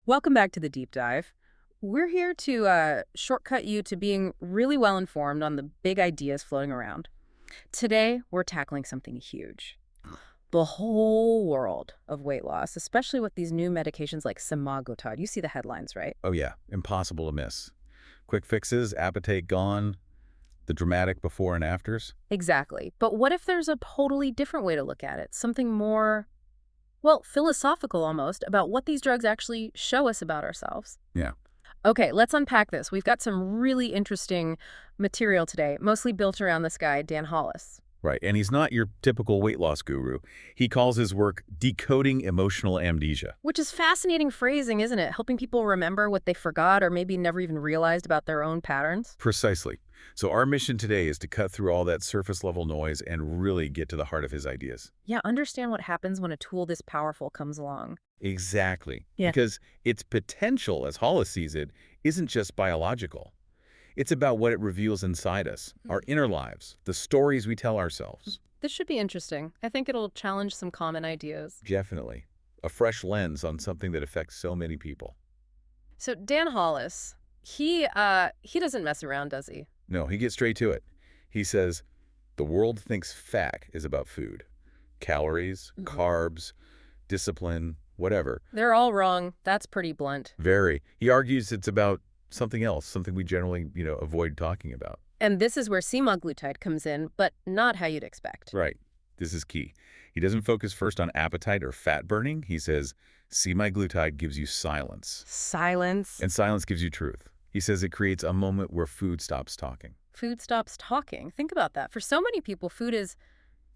Welcome back to the deep dive. We're here to shortcut you to being really well informed on the big ideas floating around. Today, we're tackling something huge. The whole world of weight loss, especially with these new medications like semaglutide. You see the headlines, right? Oh yeah, impossible to miss. Quick fixes, appetite gone, the dramatic before and afters. Exactly. But what if there's a totally different way to look at it? Something more, well, philosophical almost, about what these drugs actually show us about ourselves. Yeah, Okay, let's unpack this. We've got some really interesting material today, mostly built around this guy, Dan Hollis. right. And he's not your typical weight loss guru. He calls his work decoding emotional amnesia. Which is fascinating phrasing, isn't it? Helping people remember what they forgot or maybe never even realized about their own patterns. Precisely. So our mission today is to cut through all that surface level noise and really get to the heart of his ideas. Yeah, understand what happens when a tool this powerful comes along. Exactly. Yeah. Because its potential, as Hollis sees it, isn't just biological. It's about what it reveals inside us, our inner lives, the stories we tell ourselves. This should be interesting. I think it'll challenge some common ideas. Definitely. A fresh lens on something that affects so many people. So Dan Hollis, he doesn't mess around, does he? No, he gets straight to it. He says, the world thinks fat is about food. Calories, carbs, discipline, whatever. They're all wrong. That's pretty blunt. Very. He argues it's about something else, something we generally, avoid talking about. And this is where semaglutide comes in, but not how you'd expect. Right. This is key. He doesn't focus first on appetite or fat burning. He says, semaglutide gives you silence. Silence. And silence gives you truth. He says it creates a moment where food stops talking. Food stops talking. Think about that. For so many people,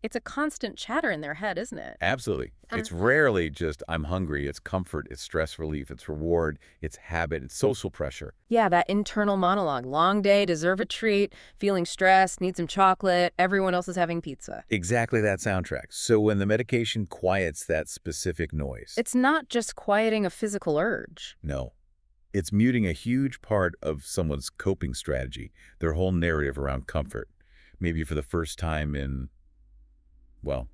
it's a constant chatter in their head, isn't it? Absolutely. It's rarely just, I'm hungry. It's comfort. It's stress relief. It's reward. It's habit. It's social pressure. Yeah, that internal monologue. Long day, deserve a treat, feeling stressed, need some chocolate, everyone else is having pizza. Exactly that soundtrack. So when the medication quiets that specific noise. It's not just quieting a physical urge. No. It's muting a huge part of someone's coping strategy, their whole narrative around comfort. Maybe for the first time in, well,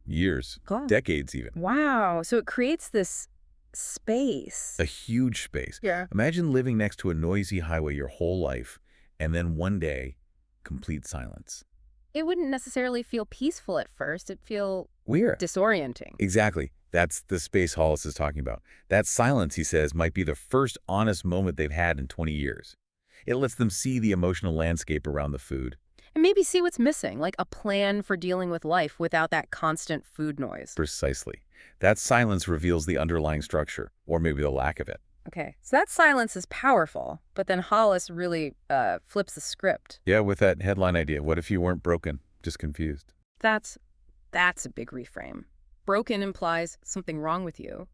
years, God. decades even. Wow. So it creates this space. A huge space. Yeah. Imagine living next to a noisy highway your whole life, and then one day, complete silence. It wouldn't necessarily feel peaceful at first. It'd feel Weird. disorienting. Exactly. That's the space Hollis is talking about. That silence, he says, might be the first honest moment they've had in 20 years. It lets them see the emotional landscape around the food. And maybe see what's missing, like a plan for dealing with life without that constant food noise. Precisely. That silence reveals the underlying structure, or maybe the lack of it. Okay, so that silence is powerful, but then Hollis really flips the script. Yeah, with that headline idea, what if you weren't broken, just confused? That's a big reframe. Broken implies something wrong with you.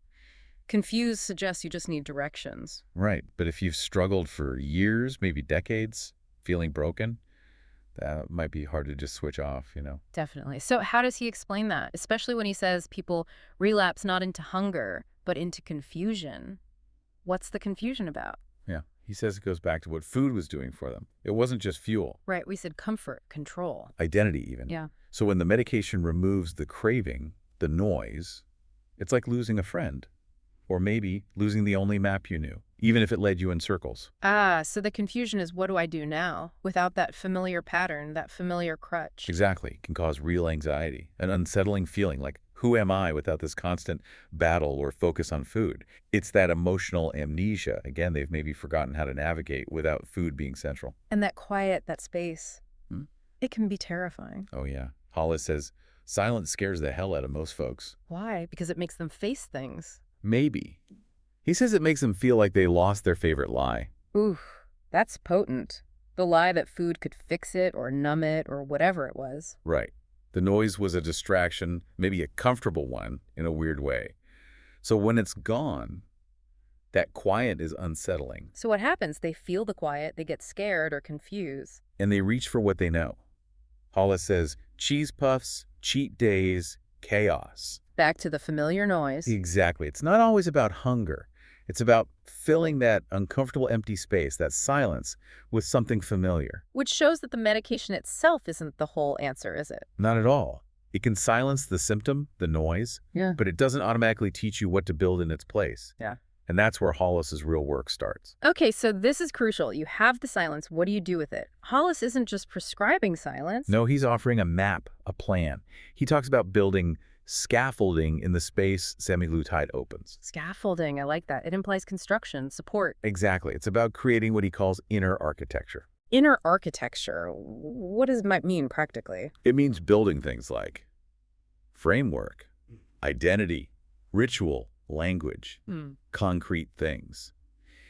Confused suggests you just need directions. Right, but if you've struggled for years, maybe decades, feeling broken, that might be hard to just switch off, Definitely. So how does he explain that? Especially when he says people relapse not into hunger, but into confusion. What's the confusion about? Yeah, he says it goes back to what food was doing for them. It wasn't just fuel. Right, we said comfort, control. Identity even. Yeah. So when the medication removes the craving, the noise, it's like losing a friend. Or maybe losing the only map you knew, even if it led you in circles. Ah, so the confusion is what do I do now? Without that familiar pattern, that familiar crutch. Exactly. It can cause real anxiety, an unsettling feeling like, who am I without this constant battle or focus on food? It's that emotional amnesia. Again, they've maybe forgotten how to navigate without food being central. And that quiet, that space, it can be terrifying. Oh, yeah. Hollis says, silence scares the hell out of most folks. Why? Because it makes them face things. Maybe. He says it makes them feel like they lost their favorite lie. Ooh, that's potent. The lie that food could fix it or numb it or whatever it was. Right. The noise was a distraction, maybe a comfortable one in a weird way. So when it's gone, that quiet is unsettling. So what happens? They feel the quiet, they get scared or confused. And they reach for what they know. Hollis says, cheese puffs, cheat days, chaos. Back to the familiar noise. Exactly. It's not always about hunger. It's about filling that uncomfortable empty space, that silence, with something familiar. Which shows that the medication itself isn't the whole answer, is it? Not at all. It can silence the symptom, the noise, Yeah. but it doesn't automatically teach you what to build in its place. Yeah. And that's where Hollis's real work starts. Okay, so this is crucial. You have the silence. What do you do with it? Hollis isn't just prescribing silence. No, he's offering a map, a plan. He talks about building scaffolding in the space semaglutide opens. Scaffolding, I like that. It implies construction, support. Exactly. It's about creating what he calls inner architecture. Inner architecture. What does it mean practically? It means building things like framework, identity, ritual, language, concrete things.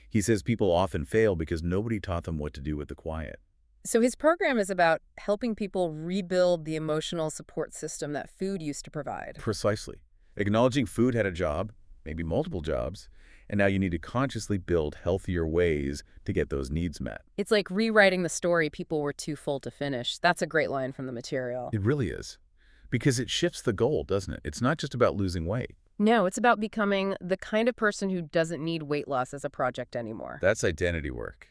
He says people often fail because nobody taught them what to do with the quiet. So his program is about helping people rebuild the emotional support system that food used to provide. Precisely. Acknowledging food had a job, maybe multiple jobs, and now you need to consciously build healthier ways to get those needs met. It's like rewriting the story people were too full to finish. That's a great line from the material. It really is. Because it shifts the goal, doesn't it? It's not just about losing weight. No, it's about becoming the kind of person who doesn't need weight loss as a project anymore. That's identity work.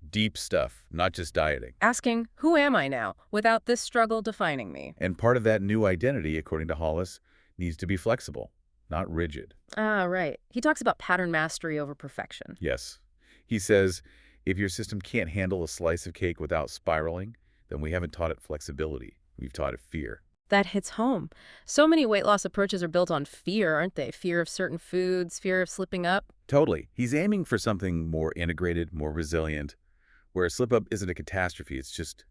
Deep stuff, not just dieting. Asking, who am I now, without this struggle defining me? And part of that new identity, according to Hollis, needs to be flexible, not rigid. Ah, right. He talks about pattern mastery over perfection. Yes. He says, if your system can't handle a slice of cake without spiraling, then we haven't taught it flexibility. We've taught it fear. That hits home. So many weight loss approaches are built on fear, aren't they? Fear of certain foods, fear of slipping up. Totally. He's aiming for something more integrated, more resilient, where a slip-up isn't a catastrophe. It's just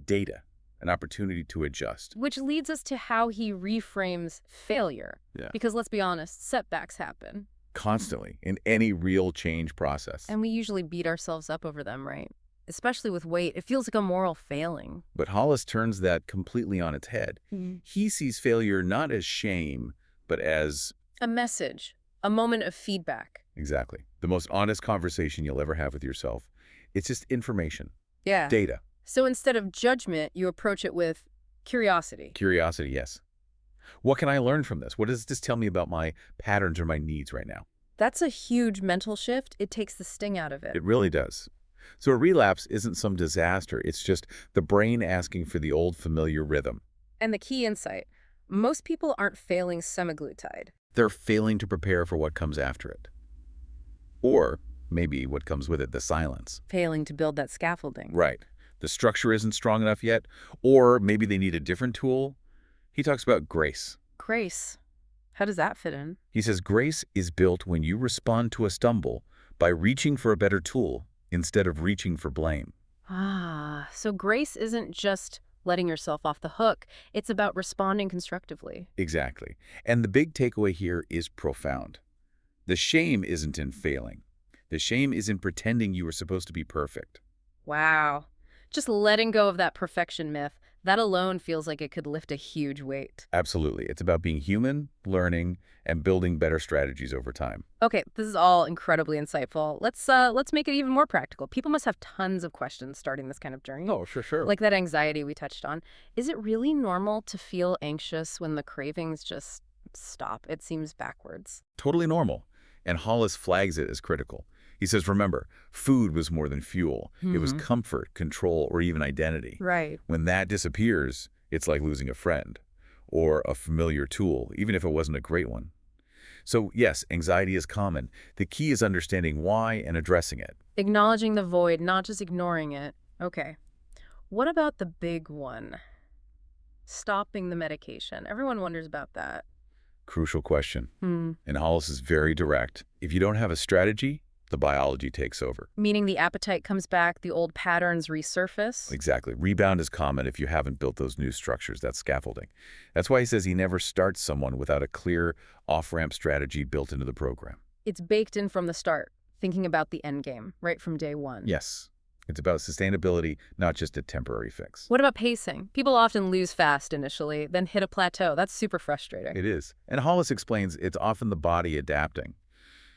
data, an opportunity to adjust. Which leads us to how he reframes failure. Yeah. Because let's be honest, setbacks happen. Constantly, in any real change process. And we usually beat ourselves up over them, right? Especially with weight, it feels like a moral failing. But Hollis turns that completely on its head. He sees failure not as shame, but as... a message, a moment of feedback. Exactly. The most honest conversation you'll ever have with yourself. It's just information. Yeah. Data. So instead of judgment, you approach it with curiosity. Curiosity, yes. What can I learn from this? What does this tell me about my patterns or my needs right now? That's a huge mental shift. It takes the sting out of it. It really does. So a relapse isn't some disaster. It's just the brain asking for the old familiar rhythm. And the key insight, most people aren't failing semaglutide. They're failing to prepare for what comes after it. Or maybe what comes with it, the silence. Failing to build that scaffolding. Right. The structure isn't strong enough yet. Or maybe they need a different tool. He talks about grace. Grace. How does that fit in? He says grace is built when you respond to a stumble by reaching for a better tool instead of reaching for blame. Ah, so grace isn't just letting yourself off the hook. It's about responding constructively. Exactly. And the big takeaway here is profound. The shame isn't in failing. The shame is in pretending you were supposed to be perfect. Wow. Just letting go of that perfection myth, that alone feels like it could lift a huge weight. Absolutely. It's about being human, learning, and building better strategies over time. Okay, this is all incredibly insightful. Let's make it even more practical. People must have tons of questions starting this kind of journey. Oh, sure. Like that anxiety we touched on. Is it really normal to feel anxious when the cravings just stop? It seems backwards. Totally normal. And Hollis flags it as critical. He says, remember, food was more than fuel. It was comfort, control, or even identity. Right. When that disappears, it's like losing a friend or a familiar tool, even if it wasn't a great one. So yes, anxiety is common. The key is understanding why and addressing it. Acknowledging the void, not just ignoring it. Okay. What about the big one? Stopping the medication. Everyone wonders about that. Crucial question. And Hollis is very direct. If you don't have a strategy, the biology takes over. Meaning the appetite comes back, the old patterns resurface? Exactly. Rebound is common if you haven't built those new structures, that scaffolding. That's why he says he never starts someone without a clear off-ramp strategy built into the program. It's baked in from the start, thinking about the end game, right from day one. Yes. It's about sustainability, not just a temporary fix. What about pacing? People often lose fast initially, then hit a plateau. That's super frustrating. It is. And Hollis explains it's often the body adapting.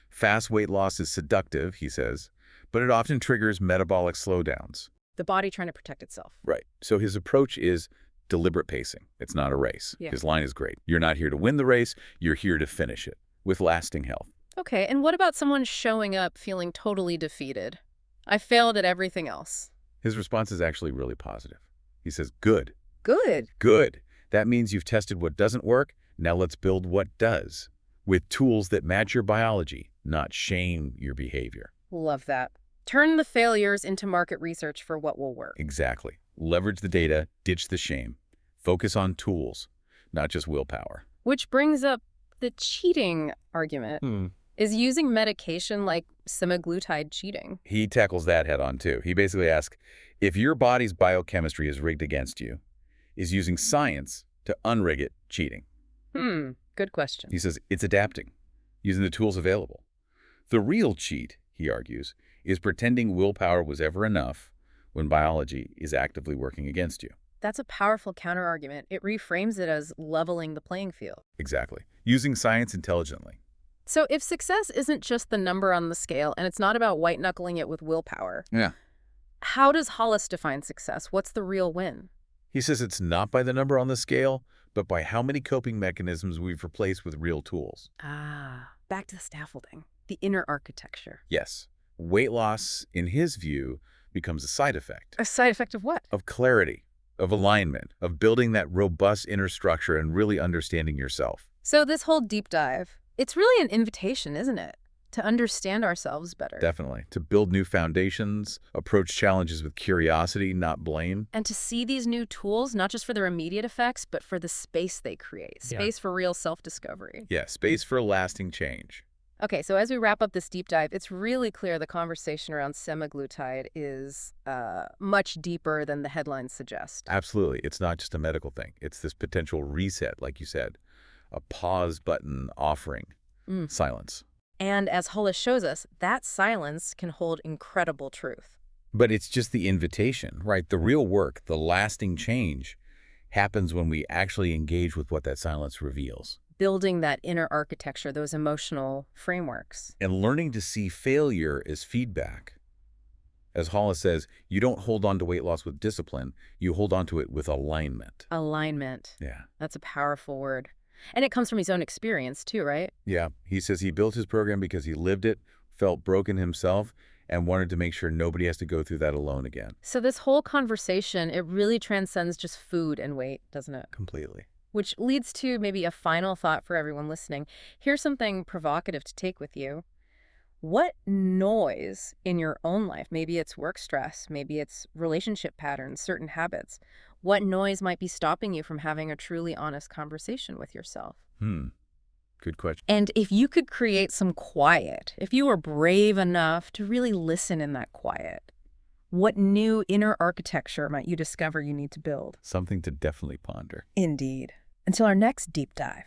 Fast weight loss is seductive, he says, but it often triggers metabolic slowdowns. The body trying to protect itself. Right. So his approach is deliberate pacing. It's not a race. Yeah. His line is great. You're not here to win the race. You're here to finish it with lasting health. Okay, and what about someone showing up feeling totally defeated? I failed at everything else. His response is actually really positive. He says, good. Good. Good. That means you've tested what doesn't work. Now let's build what does. with tools that match your biology, not shame your behavior. Love that. Turn the failures into market research for what will work. Exactly. Leverage the data, ditch the shame. Focus on tools, not just willpower. Which brings up the cheating argument. Is using medication like semaglutide cheating? He tackles that head on too. He basically asks, if your body's biochemistry is rigged against you, is using science to unrig it cheating? Good question. He says it's adapting, using the tools available. The real cheat, he argues, is pretending willpower was ever enough when biology is actively working against you. That's a powerful counterargument. It reframes it as leveling the playing field. Exactly. Using science intelligently. So if success isn't just the number on the scale and it's not about white-knuckling it with willpower, Yeah. how does Hollis define success? What's the real win? He says it's not by the number on the scale, but by how many coping mechanisms we've replaced with real tools. Back to the scaffolding, the inner architecture. Yes. Weight loss, in his view, becomes a side effect. A side effect of what? Of clarity, of alignment, of building that robust inner structure and really understanding yourself. So this whole deep dive, it's really an invitation, isn't it? To understand ourselves better. Definitely. To build new foundations, approach challenges with curiosity, not blame. And to see these new tools, not just for their immediate effects, but for the space they create. Space for real self-discovery. Yeah, space for lasting change. Okay, so as we wrap up this deep dive, it's really clear the conversation around semaglutide is much deeper than the headlines suggest. Absolutely. It's not just a medical thing. It's this potential reset, like you said. A pause button offering. Silence. And as Hollis shows us, that silence can hold incredible truth. But it's just the invitation, right? The real work, the lasting change, happens when we actually engage with what that silence reveals. Building that inner architecture, those emotional frameworks. And learning to see failure as feedback. As Hollis says, you don't hold on to weight loss with discipline, you hold on to it with alignment. Alignment. Yeah. That's a powerful word. And it comes from his own experience too, right? Yeah. He says he built his program because he lived it, felt broken himself, and wanted to make sure nobody has to go through that alone again. So this whole conversation, it really transcends just food and weight, doesn't it? Completely. Which leads to maybe a final thought for everyone listening. Here's something provocative to take with you. What noise in your own life, maybe it's work stress, maybe it's relationship patterns, certain habits, what noise might be stopping you from having a truly honest conversation with yourself? Good question. And if you could create some quiet, if you were brave enough to really listen in that quiet, what new inner architecture might you discover you need to build? Something to definitely ponder. Indeed. Until our next deep dive.